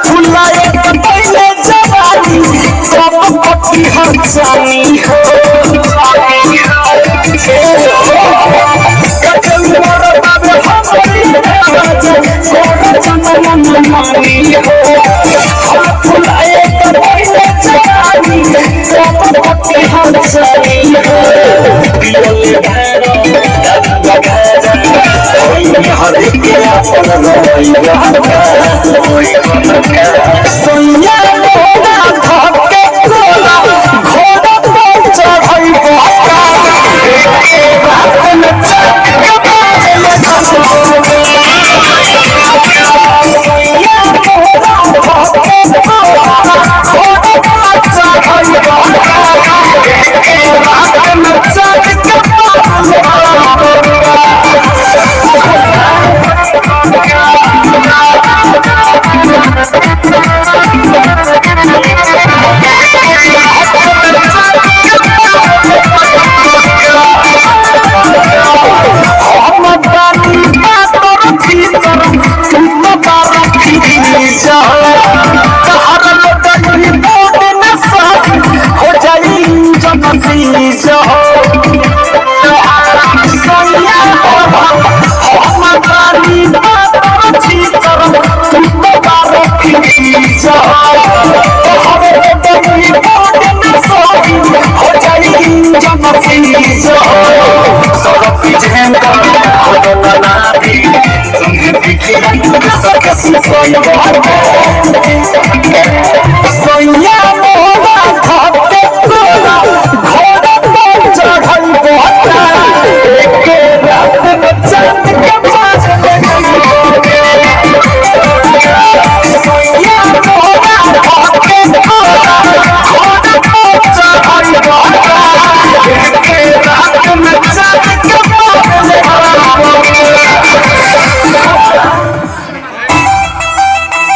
फुलाए पहले जवानी कब पति हर जानी हो फुलाए पहले जवानी कब पति हर जानी हो हर के अपन सोनिया लोना धके कोला घोड़ा पे चढ़ई बका के बात न चक के बाले सोनिया लोना धके कोला घोड़ा पे चढ़ई बका के बात न चक के बाले So